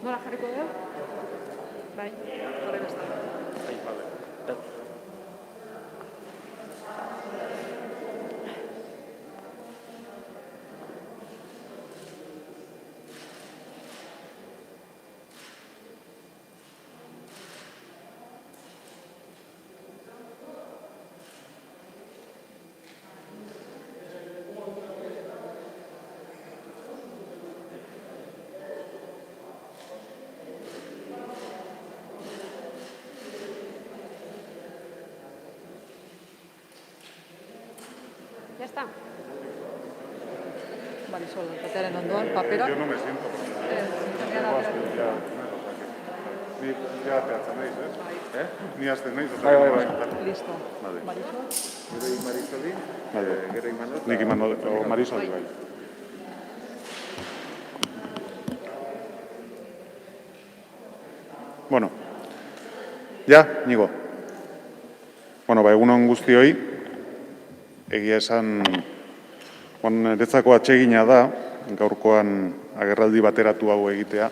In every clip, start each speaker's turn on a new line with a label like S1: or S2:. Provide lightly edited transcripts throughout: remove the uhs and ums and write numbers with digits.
S1: Nola jarriko da? Bai, horren ez da.
S2: Bai, bale.
S1: Ya está. Marisol, katearen ondoan, paperak.
S3: Yo no me siento. Ni ateatzen naiz, ez? Ni hasten naiz.
S2: Bai.
S1: Listo.
S3: Vale.
S1: Marisol.
S2: Gero Marisoli, gero Imanol.
S3: Nik Imanol, o Marisol, bai. Bueno, ja, nigo. Bueno, egunon guztioi, egia esan, niretzako atsegina da, gaurkoan agerraldi bateratu hau egitea,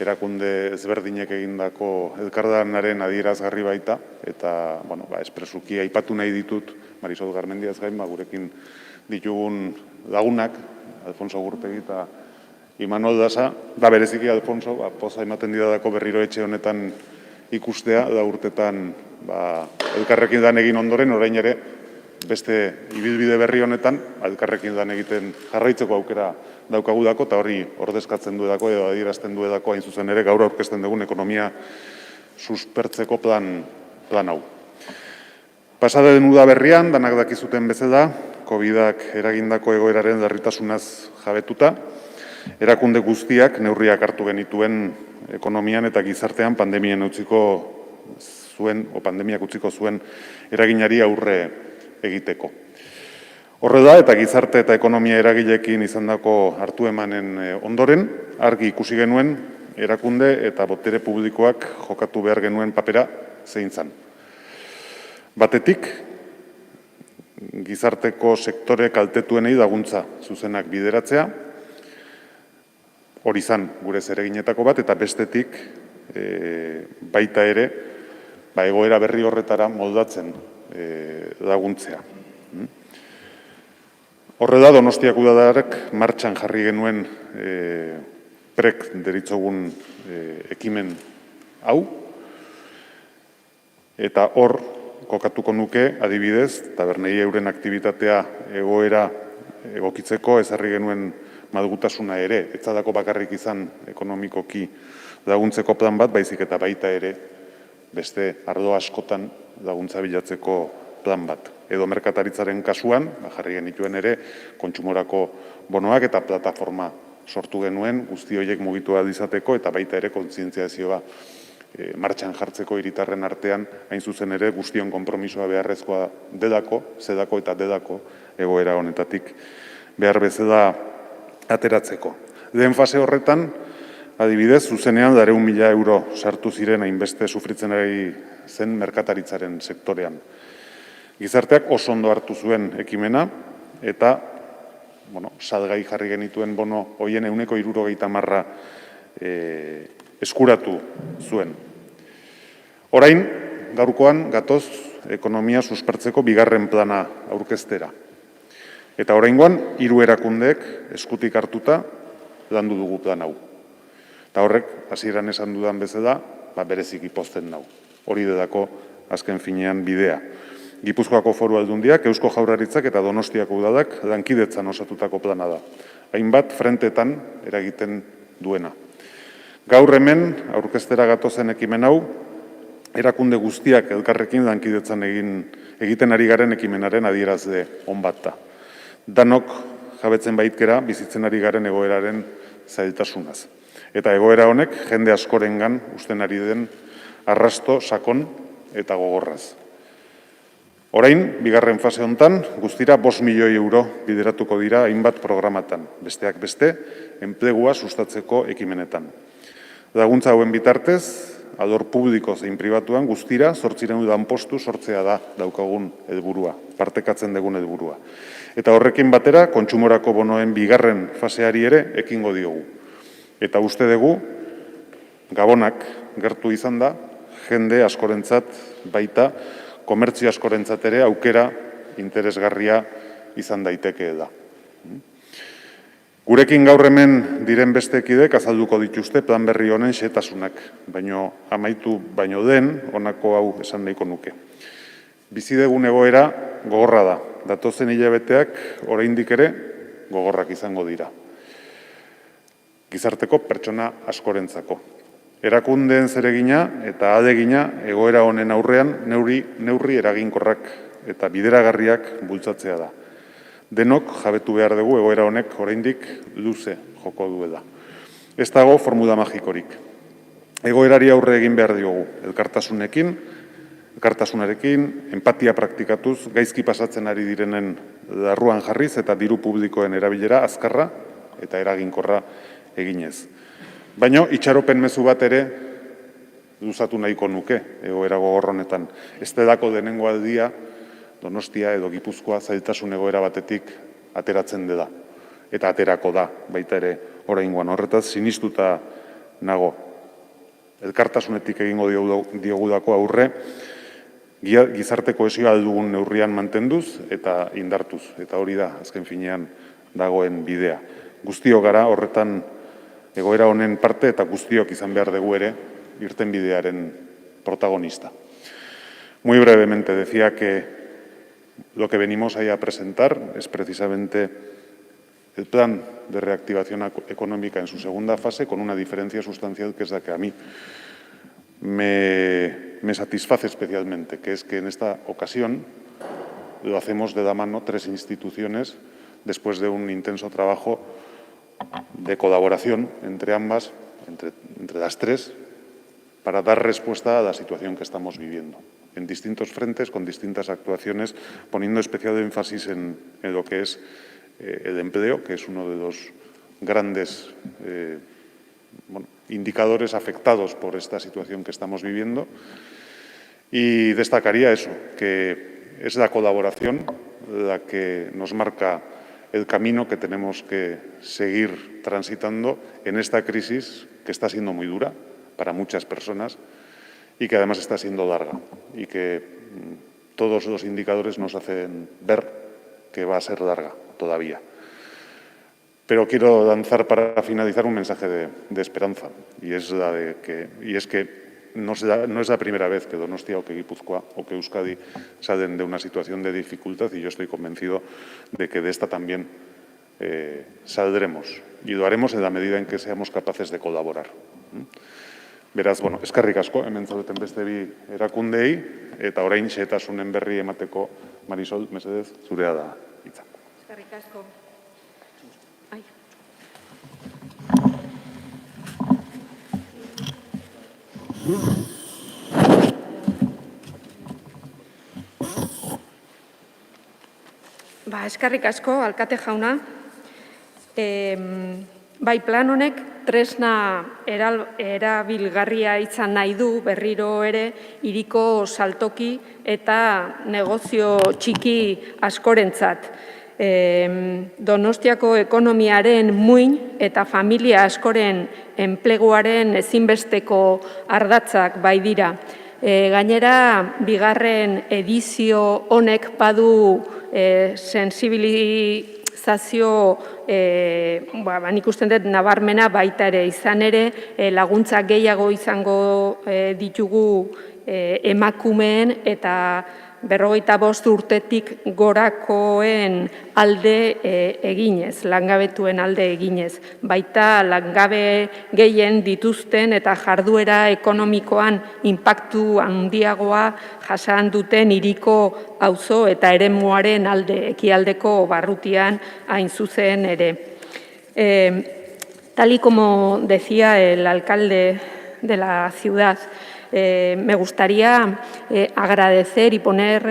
S3: erakunde ezberdinek egindako elkarlanaren adierazgarri baita, eta, espresuki aipatu nahi ditut, Marisol Garmendiaz gain, gurekin ditugun lagunak, Alfonso Gurpegi eta Imanol Dasa, da bereziki Alfonso, poza ematen didadako berriro etxe honetan ikustea, da urtetan elkarrekin dan egin ondoren, orain ere, beste ibilbide berri honetan, elkarrekin dan egiten jarraitzeko aukera daukagudako, eta hori ordezkatzen duedako, edo adierazten duedako, hain zuzen ere, gaur aurkezten dugun ekonomia suspertzeko plan hau. Pasada den udaberrian, danak dakizuten bezala, COVID-ak eragindako egoeraren larritasunaz jabetuta, erakunde guztiak neurriak hartu genituen ekonomian eta gizartean pandemiak utziko zuen eraginari aurre egiteko. Horre da, eta gizarte eta ekonomia eragileekin izandako hartu emanen ondoren, argi ikusi genuen erakunde eta botere publikoak jokatu behar genuen papera zein zan. Batetik, gizarteko sektore kaltetuenei laguntza zuzenak bideratzea, hori zan gure zereginetako bat, eta bestetik baita ere egoera berri horretara moldatzen laguntzea. Horre da, Donostiako Udalarrak martxan jarri genuen prek deritzogun ekimen hau, eta hor kokatuko nuke adibidez, tabernei euren aktibitatea egoera egokitzeko ezarri genuen malgutasuna ere, etzadako bakarrik izan ekonomikoki laguntzeko plan bat, baizik eta baita ere beste arlo askotan laguntza bilatzeko plan bat. Edo merkataritzaren kasuan, jarri genituen ere, kontsumorako bonoak eta plataforma sortu genuen, guzti horiek mugitu ahal izateko eta baita ere kontzientziazioa martxan jartzeko hiritarren artean, hain zuzen ere guztion konpromisoa beharrezkoa delako, zedako eta delako egoera honetatik behar bezala ateratzeko. Lehen fase horretan, adibidez, zuzenean 200.000 euro sartu ziren hainbeste sufritzen ari zen merkataritzaren sektorean. Gizarteak oso ondo hartu zuen ekimena eta salgai jarri genituen bono hoien 170 eskuratu zuen. Orain, gaurkoan gatoz ekonomia suspertzeko bigarren plana aurkeztera. Eta oraingoan 3 erakundeek eskutik hartuta landu dugu plan hau. Eta horrek, hasieran esan dudan bezala, bereziki pozten nau. Hori delako azken finean bidea. Gipuzkoako Foru Aldundiak, Eusko Jaurlaritzak eta Donostiako Udalak lankidetzan osatutako plana da. Hainbat frentetan eragiten duena. Gaur hemen, aurkeztera gatozen ekimen hau, erakunde guztiak elkarrekin lankidetzan egiten ari garen ekimenaren adierazle on bat da. Danok jabetzen baitkera bizitzen ari garen egoeraren zailtasunaz. Eta egoera honek jende askorengan usten ari den arrasto sakon eta gogorraz. Orain, bigarren fase hontan, guztira 5 milioi euro bideratuko dira hainbat programatan, besteak beste, enplegua sustatzeko ekimenetan. Laguntza hauen bitartez, alor publiko zein pribatuan guztira 800 lanpostu sortzea da daukagun helburua, partekatzen dugun helburua. Eta horrekin batera, kontsumorako bonoen bigarren faseari ere ekingo diogu. Eta uste dugu, Gabonak gertu izan da, jende askorentzat baita, komertzio askorentzat ere aukera interesgarria izan daiteke da. Gurekin gaur hemen diren beste ekidek azalduko dituzte plan berri honen xehetasunak, baino amaitu baino den honako hau esan nahiko nuke. Bizi dugun egoera gogorra da, datozen hilabeteak oraindik ere gogorrak izango dira. Gizarteko pertsona askorentzako. Erakundeen zeregina eta ahalegina egoera honen aurrean neurri eraginkorrak eta bideragarriak bultzatzea da. Denok jabetu behar dugu egoera honek oraindik luze joko duela. Ez dago formula magikorik. Egoerari aurre egin behar diogu, elkartasunarekin, empatia praktikatuz, gaizki pasatzen ari direnen larruan jarriz eta diru publikoen erabilera azkarra eta eraginkorra eginez. Baina itxaropen mezu bat ere luzatu nahiko nuke egoera gogor honetan. Ez delako denengo aldia Donostia edo Gipuzkoa zailtasun egoera batetik ateratzen dela. Eta aterako da, baita ere oraingoan. Horretaz, sinistuta nago. Elkartasunetik egingo diogudako aurre, gizarte kohesioa aldugun neurrian mantenduz eta indartuz. Eta hori da, azken finean, dagoen bidea. Guztio gara horretan egoera honen parte eta guztiok izan behar dugu ere irtenbidearen protagonista. Muy brevemente, decía que lo que venimos ahí a presentar es precisamente el plan de reactivación económica en su segunda fase, con una diferencia sustancial que es la que a mí me satisface especialmente, que es que en esta ocasión lo hacemos de la mano 3 instituciones después de un intenso trabajo de colaboración entre ambas, entre las 3, para dar respuesta a la situación que estamos viviendo, en distintos frentes, con distintas actuaciones, poniendo especial énfasis en lo que es el empleo, que es uno de los grandes indicadores afectados por esta situación que estamos viviendo. Y destacaría eso, que es la colaboración la que nos marca el camino que tenemos que seguir transitando en esta crisis que está siendo muy dura para muchas personas y que además está siendo larga y que todos los indicadores nos hacen ver que va a ser larga todavía. Pero quiero lanzar para finalizar un mensaje de esperanza y es que no es la primera vez que Donostia o que Guipúzcoa o que Euskadi salen de una situación de dificultad y yo estoy convencido de que de esta también saldremos y lo haremos en la medida en que seamos capaces de colaborar. Beraz, eskerrik asko, hemen zaudeten beste bi erakundeei eta orain xehetasunen berri emateko Marisol, mesedez, zurea da hitza.
S1: Eskerrik asko. Ai. Eskerrik asko, alkate jauna. Bai, plan honek tresna erabilgarria izan nahi du berriro ere hiriko saltoki eta negozio txiki askorentzat. Donostiako ekonomiaren muin eta familia askoren enpleguaren ezinbesteko ardatzak bai dira. Gainera, bigarren edizio honek badu sensibilizazio nik uste dut nabarmena baita ere izan ere laguntza gehiago izango ditugu emakumeen eta 55 urtetik gorakoen alde eginez, langabetuen alde eginez. Baita langabe gehien dituzten eta jarduera ekonomikoan inpaktu handiagoa jasan duten hiriko auzo eta eremuaren alde, ekialdeko barrutian hain zuzen ere. Tal y como decía el alcalde de la ciudad, me gustaría agradecer y poner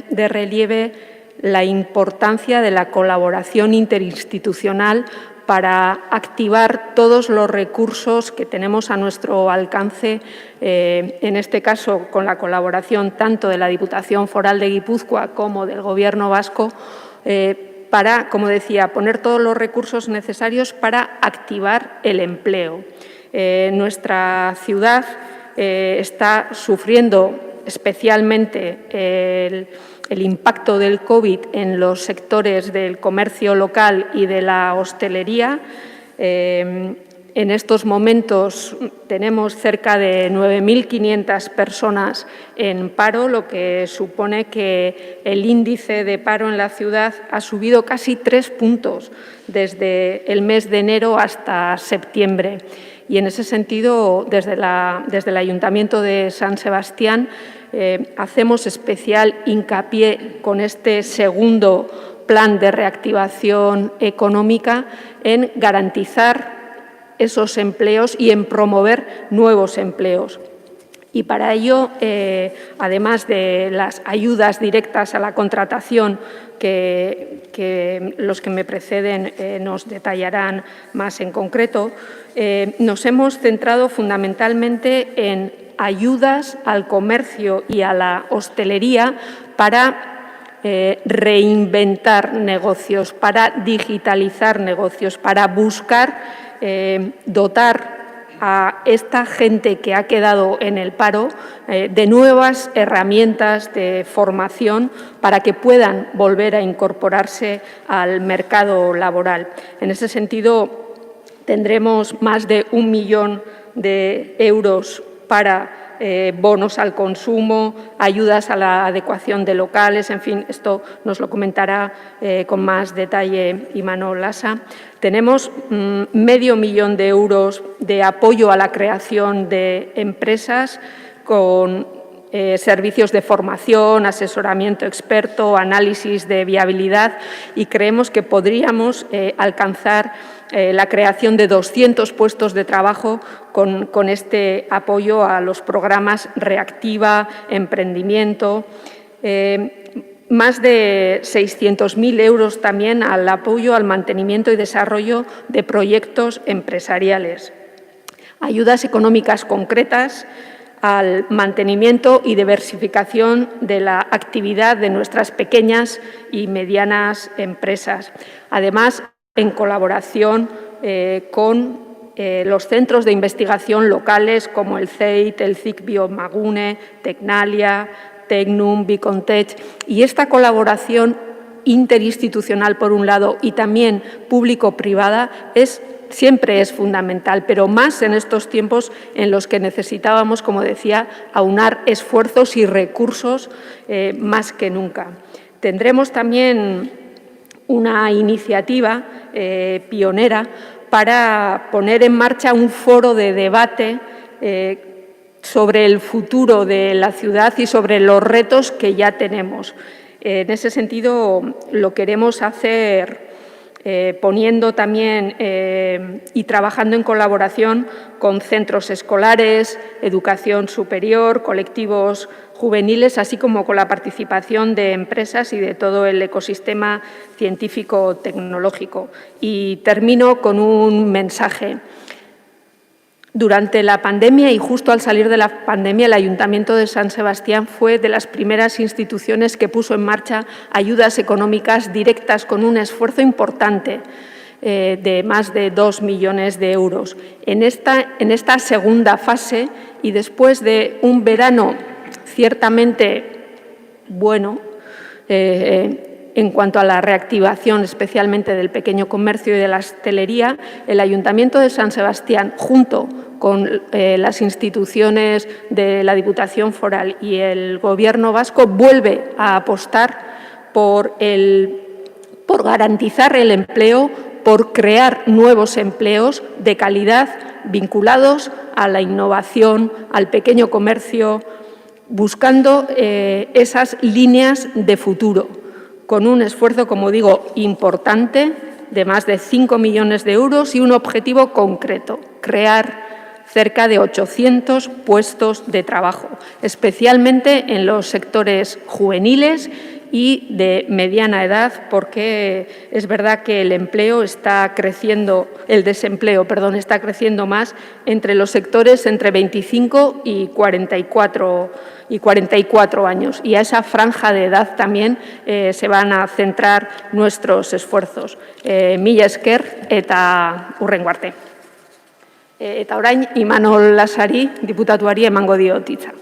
S1: de relieve la importancia de la colaboración interinstitucional para activar todos los recursos que tenemos a nuestro alcance, en este caso con la colaboración tanto de la Diputación Foral de Guipúzcoa como del Gobierno vasco, para, como decía, poner todos los recursos necesarios para activar el empleo. Nuestra ciudad está sufriendo especialmente el impacto del COVID en los sectores del comercio local y de la hostelería. En estos momentos tenemos cerca de 9.500 personas en paro, lo que supone que el índice de paro en la ciudad ha subido casi 3 puntos desde el mes de enero hasta septiembre. Y en ese sentido, desde el Ayuntamiento de San Sebastián, hacemos especial hincapié con este segundo plan de reactivación económica en garantizar esos empleos y en promover nuevos empleos. Y para ello, además de las ayudas directas a la contratación que los que me preceden nos detallarán más en concreto, nos hemos centrado fundamentalmente en ayudas al comercio y a la hostelería para reinventar negocios, para digitalizar negocios, para buscar dotar a esta gente que ha quedado en el paro de nuevas herramientas de formación para que puedan volver a incorporarse al mercado laboral. En ese sentido, tendremos más de 1 millón de euros para bonos al consumo, ayudas a la adecuación de locales, en fin, esto nos lo comentará con más detalle Imanol Lasa. Tenemos medio millón de euros de apoyo a la creación de empresas con servicios de formación, asesoramiento experto, análisis de viabilidad y creemos que podríamos alcanzar la creación de 200 puestos de trabajo con este apoyo a los programas Reactiva, Emprendimiento. Más de 600.000 euros también al apoyo al mantenimiento y desarrollo de proyectos empresariales. Ayudas económicas concretas al mantenimiento y diversificación de la actividad de nuestras pequeñas y medianas empresas. Además, en colaboración con los centros de investigación locales como el CEIT, el CIC Biomagune, Tecnalia, Tecnum, Bicontech, y esta colaboración interinstitucional, por un lado, y también público-privada, siempre es fundamental, pero más en estos tiempos en los que necesitábamos, como decía, aunar esfuerzos y recursos más que nunca. Tendremos también una iniciativa pionera para poner en marcha un foro de debate sobre el futuro de la ciudad y sobre los retos que ya tenemos. En ese sentido, lo queremos hacer poniendo también y trabajando en colaboración con centros escolares, educación superior, colectivos juveniles, así como con la participación de empresas y de todo el ecosistema científico-tecnológico. Y termino con un mensaje. Durante la pandemia y justo al salir de la pandemia, el Ayuntamiento de San Sebastián fue de las primeras instituciones que puso en marcha ayudas económicas directas con un esfuerzo importante de más de 2 millones de euros. En esta segunda fase y después de un verano ciertamente bueno, en cuanto a la reactivación, especialmente del pequeño comercio y de la hostelería, el Ayuntamiento de San Sebastián, junto con las instituciones de la Diputación Foral y el Gobierno vasco, vuelve a apostar por garantizar el empleo, por crear nuevos empleos de calidad vinculados a la innovación, al pequeño comercio, buscando esas líneas de futuro, con un esfuerzo, como digo, importante de más de 5 millones de euros y un objetivo concreto, crear cerca de 800 puestos de trabajo, especialmente en los sectores juveniles y de mediana edad, porque es verdad que el desempleo está creciendo más entre los sectores entre 25 y 44 años. Y a esa franja de edad también se van a centrar nuestros esfuerzos. Mila esker eta hurrengo arte. Eta orain, Imanol Lasari, diputatuari emango diot hitza.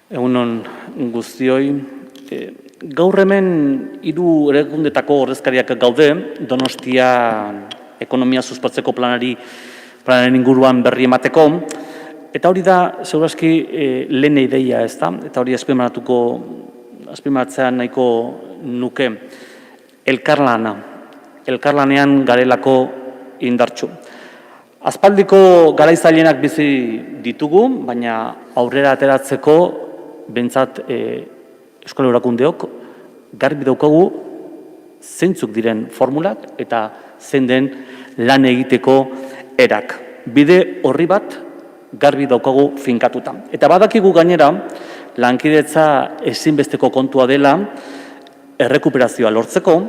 S4: Egun on guztioi, gaur hemen 3 erakundetako ordezkariak gaude, Donostia ekonomia suspertzeko planaren inguruan berri emateko, eta hori da, segurazki, lehen ideia, ez da, eta hori azpimarratzea nahiko nuke, elkarlanean garelako indartsu. Aspaldiko garaizaileenak bizi ditugu, baina aurrera ateratzeko behintzat Euskal Erakundeok garbi daukagu zeintzuk diren formulak eta zein den lan egiteko erak. Bide horri bat garbi daukagu finkatuta. Eta badakigu gainera lankidetza ezinbesteko kontua dela errekuperazioa lortzeko,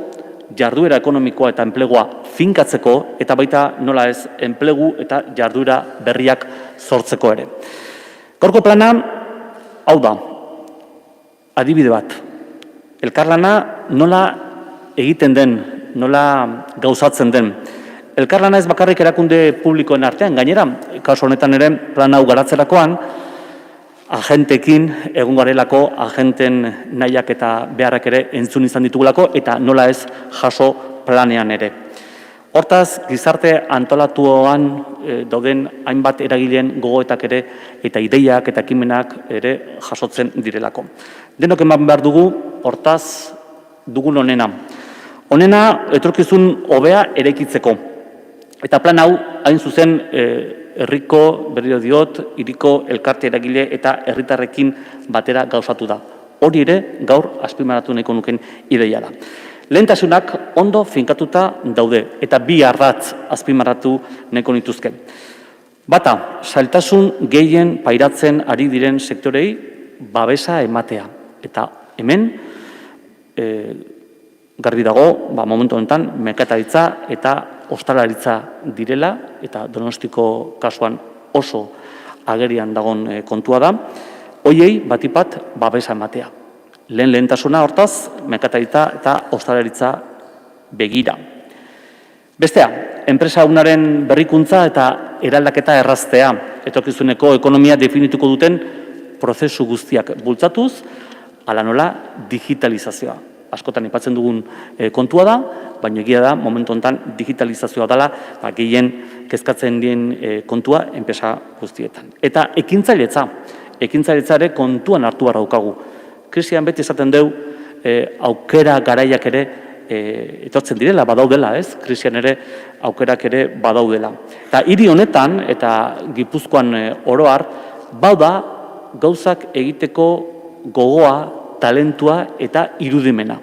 S4: jarduera ekonomikoa eta enplegua finkatzeko eta baita nola ez enplegu eta jarduera berriak sortzeko ere. Gaurko plana hau da, adibide bat. Elkarlana nola egiten den, nola gauzatzen den. Elkarlana ez bakarrik erakunde publikoen artean, gainera, kasu honetan ere plan hau garatzerakoan, agenteekin egun garelako, agenten nahiak eta beharrak ere entzun izan ditugulako, eta nola ez jaso planean ere. Hortaz, gizarte antolatuan dauden hainbat eragileen gogoetak ere, eta ideiak eta ekimenak ere jasotzen direlako. Denok eman behar dugu, hortaz, dugun onena. Honena, etorkizun hobea eraikitzeko. Eta plan hau, hain zuzen, herriko, berriro diot, hiriko elkarte eragile eta herritarrekin batera gauzatu da. Hori ere, gaur azpimarratu nahiko nuken ideia da. Lehentasunak ondo finkatuta daude, eta 2 ardatz azpimarratu nahiko nituzke. Bata, zailtasun gehien pairatzen ari diren sektorei babesa ematea. Eta hemen, garbi dago, momentu honetan, merkataritza eta ostalaritza direla, eta Donostiko kasuan oso agerian dagon kontua da, hoiei batipat babesa ematea. Lehentasuna hortaz, merkataritza eta ostalaritza begira. Bestea, enpresa unaren berrikuntza eta eraldaketa erraztea, etorkizuneko ekonomia definituko duten prozesu guztiak bultzatuz, ala nola digitalizazioa. Askotan aipatzen dugun kontua da, baina egia da, momentu honetan digitalizazioa dela, gehien kezkatzen dien kontua enpresa guztietan. Eta ekintzaletza ere kontuan hartu behar daukagu. Krisian beti esaten deu, aukera garaiak ere etortzen direla, badaudela, ez? Krisian ere aukerak ere badaudela. Eta hiri honetan, eta Gipuzkoan oro har, bauda gauzak egiteko gogoa, talentua eta irudimena.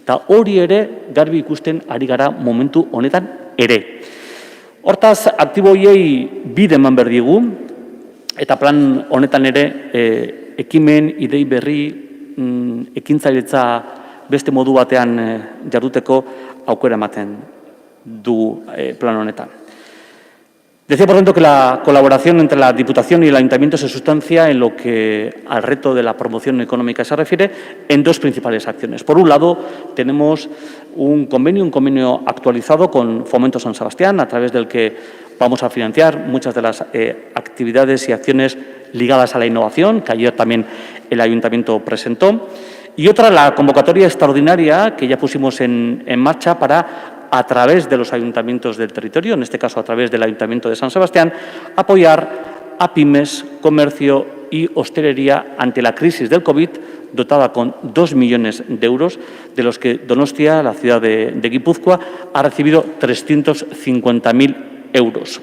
S4: Eta hori ere garbi ikusten ari gara momentu honetan ere. Hortaz, aktiboiei bide eman behar diegu, eta plan honetan ere ekimen, idei berri, ekintzailetza beste modu batean jarduteko aukera ematen du plan honetan. Decía, por tanto, que la colaboración entre la Diputación y el Ayuntamiento se sustancia en lo que al reto de la promoción económica se refiere en dos principales acciones. Por un lado, tenemos un convenio actualizado con Fomento San Sebastián, a través del que vamos a financiar muchas de las actividades y acciones ligadas a la innovación, que ayer también el Ayuntamiento presentó. Y otra, la convocatoria extraordinaria que ya pusimos en marcha para, a través de los ayuntamientos del territorio, en este caso a través del Ayuntamiento de San Sebastián, apoyar a pymes, comercio y hostelería ante la crisis del COVID, dotada con 2 millones de euros, de los que Donostia, la ciudad de Guipúzcoa, ha recibido 350.000 euros.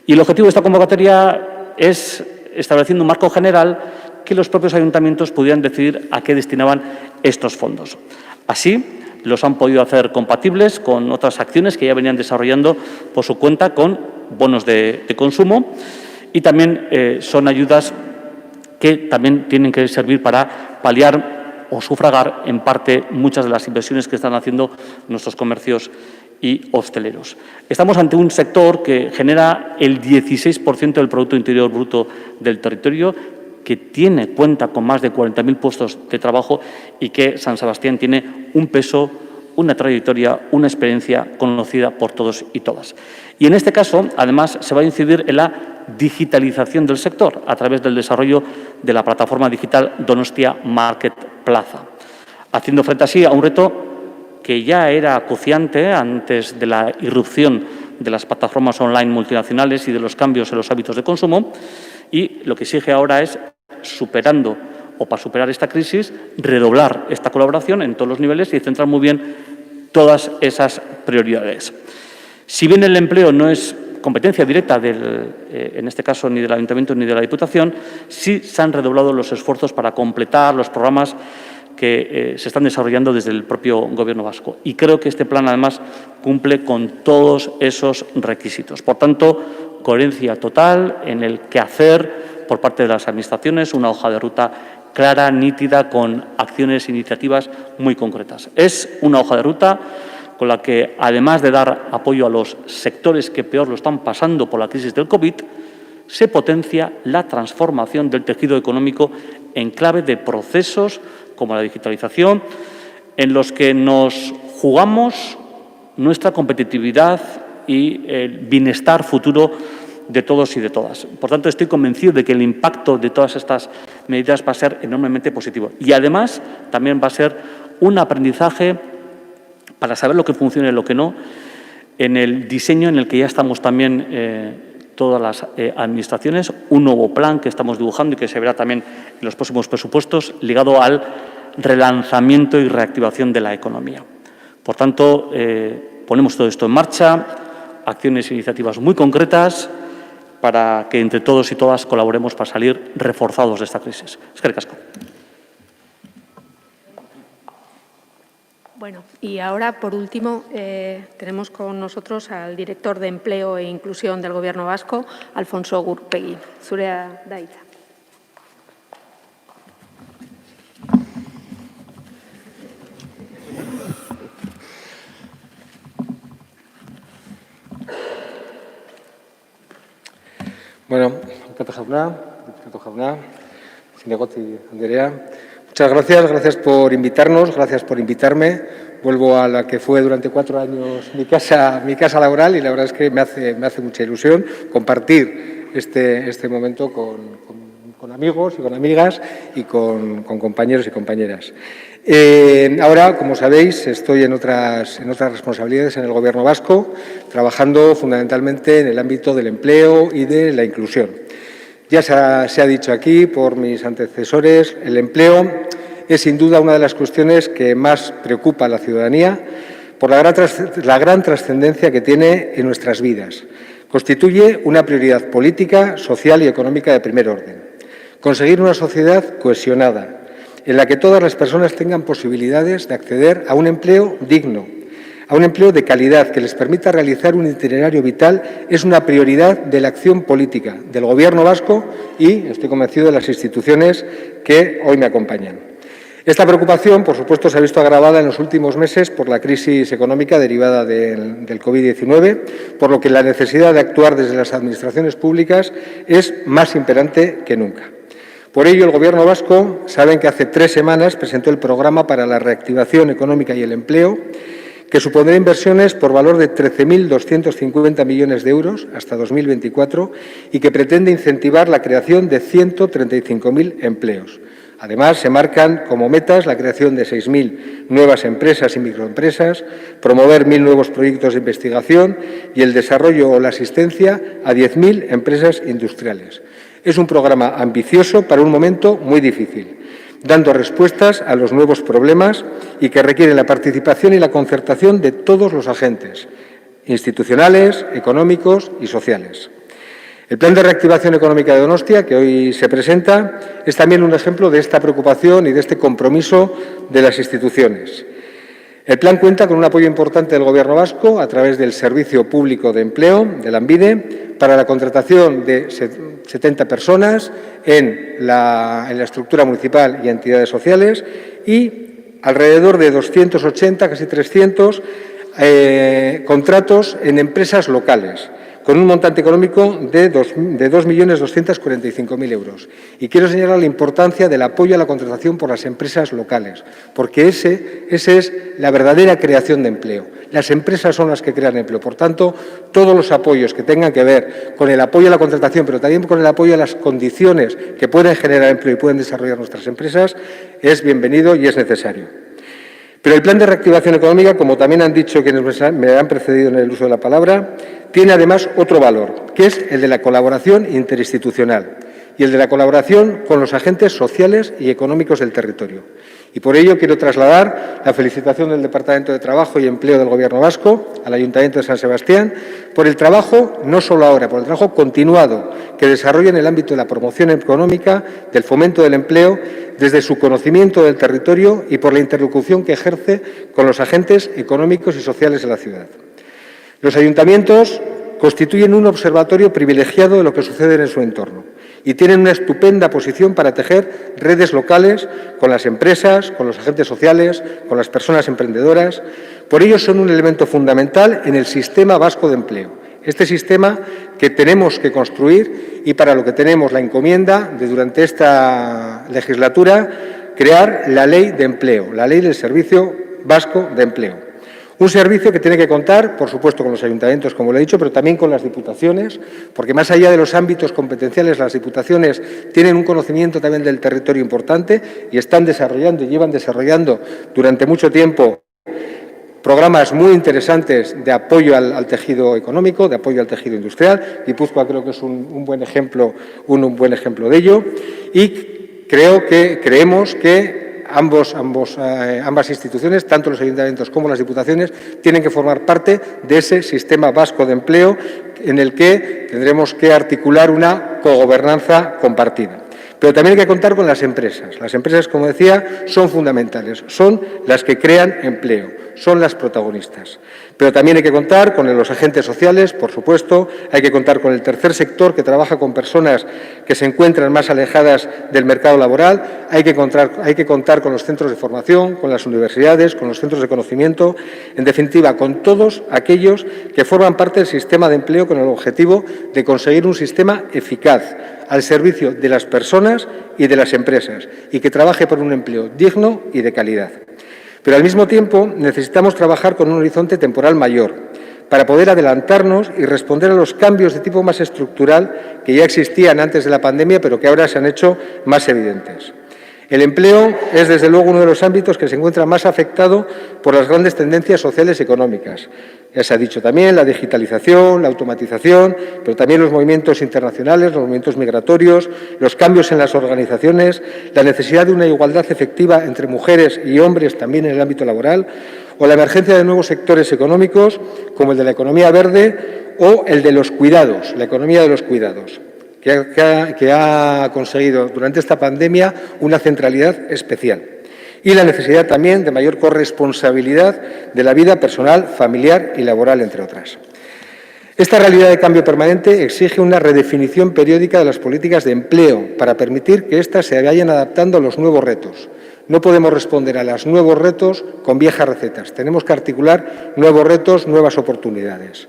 S4: Y el objetivo de esta convocatoria es, estableciendo un marco general, que los propios ayuntamientos pudieran decidir a qué destinaban estos fondos. Así, los han podido hacer compatibles con otras acciones que ya venían desarrollando por su cuenta con bonos de consumo, y también son ayudas que también tienen que servir para paliar o sufragar en parte muchas de las inversiones que están haciendo nuestros comercios y hosteleros. Estamos ante un sector que genera el 16% del Producto Interior Bruto del territorio, que cuenta con más de 40.000 puestos de trabajo y que San Sebastián tiene un peso, una trayectoria, una experiencia conocida por todos y todas. Y en este caso, además, se va a incidir en la digitalización del sector a través del desarrollo de la plataforma digital Donostia Market Plaza, haciendo frente así a un reto que ya era acuciante antes de la irrupción de las plataformas online multinacionales y de los cambios en los hábitos de consumo, y lo que exige ahora es, para superar esta crisis, redoblar esta colaboración en todos los niveles y centrar muy bien todas esas prioridades. Si bien el empleo no es competencia directa, en este caso, ni del Ayuntamiento ni de la Diputación, sí se han redoblado los esfuerzos para completar los programas que se están desarrollando desde el propio Gobierno vasco. Y creo que este plan, además, cumple con todos esos requisitos. Por tanto, coherencia total en el quehacer por parte de las administraciones, una hoja de ruta clara, nítida, con acciones e iniciativas muy concretas. Es una hoja de ruta con la que, además de dar apoyo a los sectores que peor lo están pasando por la crisis del COVID, se potencia la transformación del tejido económico en clave de procesos como la digitalización, en los que nos jugamos nuestra competitividad y el bienestar futuro de todos y de todas. Por tanto, estoy convencido de que el impacto de todas estas medidas va a ser enormemente positivo. Y además, también va a ser un aprendizaje para saber lo que funciona y lo que no, en el diseño en el que ya estamos también todas las administraciones, un nuevo plan que estamos dibujando y que se verá también en los próximos presupuestos, ligado al relanzamiento y reactivación de la economía. Por tanto, ponemos todo esto en marcha, acciones e iniciativas muy concretas, para que entre todos y todas colaboremos para salir reforzados de esta crisis. Eskerrik asko.
S1: Bueno, y ahora, por último, tenemos con nosotros al director de Empleo e Inclusión del Gobierno vasco, Alfonso Gurpegui. Zurea da hitza.
S5: Bueno, Alkate jauna, Zinegotzi Andrea, muchas gracias por invitarnos, gracias por invitarme. Vuelvo a la que fue durante 4 años mi casa laboral y la verdad es que me hace mucha ilusión compartir este momento con amigos y con amigas y con compañeros y compañeras. Ahora, como sabéis, estoy en otras responsabilidades en el Gobierno vasco, trabajando fundamentalmente en el ámbito del empleo y de la inclusión. Ya se ha dicho aquí por mis antecesores, el empleo es sin duda una de las cuestiones que más preocupa a la ciudadanía por la gran trascendencia que tiene en nuestras vidas. Constituye una prioridad política, social y económica de primer orden. Conseguir una sociedad cohesionada, en la que todas las personas tengan posibilidades de acceder a un empleo digno, a un empleo de calidad que les permita realizar un itinerario vital, es una prioridad de la acción política del Gobierno vasco y, estoy convencido, de las instituciones que hoy me acompañan. Esta preocupación, por supuesto, se ha visto agravada en los últimos meses por la crisis económica derivada del COVID-19, por lo que la necesidad de actuar desde las administraciones públicas es más imperante que nunca. Por ello, el Gobierno vasco, saben que hace 3 semanas presentó el Programa para la Reactivación Económica y el Empleo, que supondrá inversiones por valor de 13.250 millones de euros hasta 2024 y que pretende incentivar la creación de 135.000 empleos. Además, se marcan como metas la creación de 6.000 nuevas empresas y microempresas, promover 1.000 nuevos proyectos de investigación y el desarrollo o la asistencia a 10.000 empresas industriales. Es un programa ambicioso para un momento muy difícil, dando respuestas a los nuevos problemas y que requieren la participación y la concertación de todos los agentes institucionales, económicos y sociales. El Plan de Reactivación Económica de Donostia, que hoy se presenta, es también un ejemplo de esta preocupación y de este compromiso de las instituciones. El plan cuenta con un apoyo importante del Gobierno vasco a través del Servicio Público de Empleo, de Lanbide, para la contratación de 70 personas en la estructura municipal y entidades sociales y alrededor de 280, casi 300, contratos en empresas locales, con un montante económico de 2.245.000 euros. Y quiero señalar la importancia del apoyo a la contratación por las empresas locales, porque ese es la verdadera creación de empleo. Las empresas son las que crean empleo. Por tanto, todos los apoyos que tengan que ver con el apoyo a la contratación, pero también con el apoyo a las condiciones que pueden generar empleo y pueden desarrollar nuestras empresas, es bienvenido y es necesario. Pero el Plan de Reactivación Económica, como también han dicho quienes me han precedido en el uso de la palabra, tiene además otro valor, que es el de la colaboración interinstitucional y el de la colaboración con los agentes sociales y económicos del territorio. Y por ello quiero trasladar la felicitación del Departamento de Trabajo y Empleo del Gobierno vasco al Ayuntamiento de San Sebastián por el trabajo, no solo ahora, por el trabajo continuado que desarrolla en el ámbito de la promoción económica, del fomento del empleo, desde su conocimiento del territorio y por la interlocución que ejerce con los agentes económicos y sociales de la ciudad. Los ayuntamientos constituyen un observatorio privilegiado de lo que sucede en su entorno y tienen una estupenda posición para tejer redes locales con las empresas, con los agentes sociales, con las personas emprendedoras. Por ello, son un elemento fundamental en el sistema vasco de empleo. Este sistema que tenemos que construir y para lo que tenemos la encomienda de, durante esta legislatura, crear la Ley de Empleo, la Ley del Servicio Vasco de Empleo. Un servicio que tiene que contar, por supuesto, con los ayuntamientos, como lo he dicho, pero también con las diputaciones, porque más allá de los ámbitos competenciales, las diputaciones tienen un conocimiento también del territorio importante y están desarrollando y llevan desarrollando durante mucho tiempo programas muy interesantes de apoyo al tejido económico, de apoyo al tejido industrial. Guipúzcoa creo que es un buen ejemplo de ello y creemos que ambas instituciones, tanto los ayuntamientos como las diputaciones, tienen que formar parte de ese sistema vasco de empleo en el que tendremos que articular una cogobernanza compartida. Pero también hay que contar con las empresas. Las empresas, como decía, son fundamentales, son las que crean empleo. son las protagonistas. Pero también hay que contar con los agentes sociales, por supuesto, hay que contar con el tercer sector que trabaja con personas que se encuentran más alejadas del mercado laboral, hay que contar con los centros de formación, con las universidades, con los centros de conocimiento, en definitiva, con todos aquellos que forman parte del sistema de empleo con el objetivo de conseguir un sistema eficaz al servicio de las personas y de las empresas y que trabaje por un empleo digno y de calidad. Pero al mismo tiempo necesitamos trabajar con un horizonte temporal mayor para poder adelantarnos y responder a los cambios de tipo más estructural que ya existían antes de la pandemia, pero que ahora se han hecho más evidentes. El empleo es, desde luego, uno de los ámbitos que se encuentra más afectado por las grandes tendencias sociales y económicas. Ya se ha dicho también la digitalización, la automatización, pero también los movimientos internacionales, los movimientos migratorios, los cambios en las organizaciones, la necesidad de una igualdad efectiva entre mujeres y hombres también en el ámbito laboral, o la emergencia de nuevos sectores económicos, como el de la economía verde o el de los cuidados, la economía de los cuidados, que ha conseguido durante esta pandemia una centralidad especial. Y la necesidad también de mayor corresponsabilidad de la vida personal, familiar y laboral, entre otras. Esta realidad de cambio permanente exige una redefinición periódica de las políticas de empleo para permitir que éstas se vayan adaptando a los nuevos retos. No podemos responder a los nuevos retos con viejas recetas. Tenemos que articular nuevos retos, nuevas oportunidades.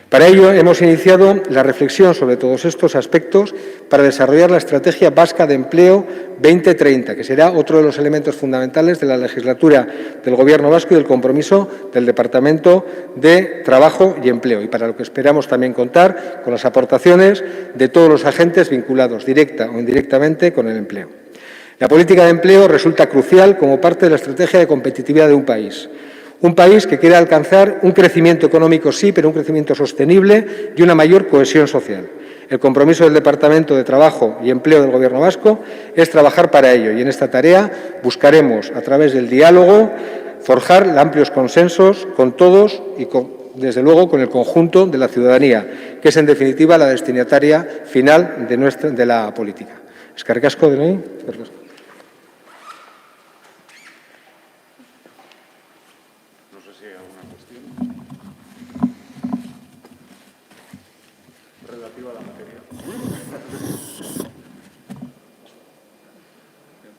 S5: Para ello, hemos iniciado la reflexión sobre todos estos aspectos para desarrollar la Estrategia Vasca de Empleo 2030, que será otro de los elementos fundamentales de la legislatura del Gobierno vasco y del compromiso del Departamento de Trabajo y Empleo, y para lo que esperamos también contar con las aportaciones de todos los agentes vinculados, directa o indirectamente, con el empleo. La política de empleo resulta crucial como parte de la estrategia de competitividad de un país. Un país que quiere alcanzar un crecimiento económico, sí, pero un crecimiento sostenible y una mayor cohesión social. El compromiso del Departamento de Trabajo y Empleo del Gobierno vasco es trabajar para ello y en esta tarea buscaremos, a través del diálogo, forjar amplios consensos con todos y, desde luego, con el conjunto de la ciudadanía, que es, en definitiva, la destinataria final de la política. Eskerrik asko, denoi. Eskerrik asko.
S3: Relativa a la materia.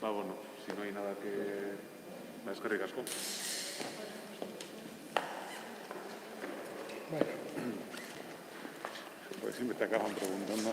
S3: Bueno, si no hay nada que... Eskerrik asko. Pues siempre te acaban preguntando.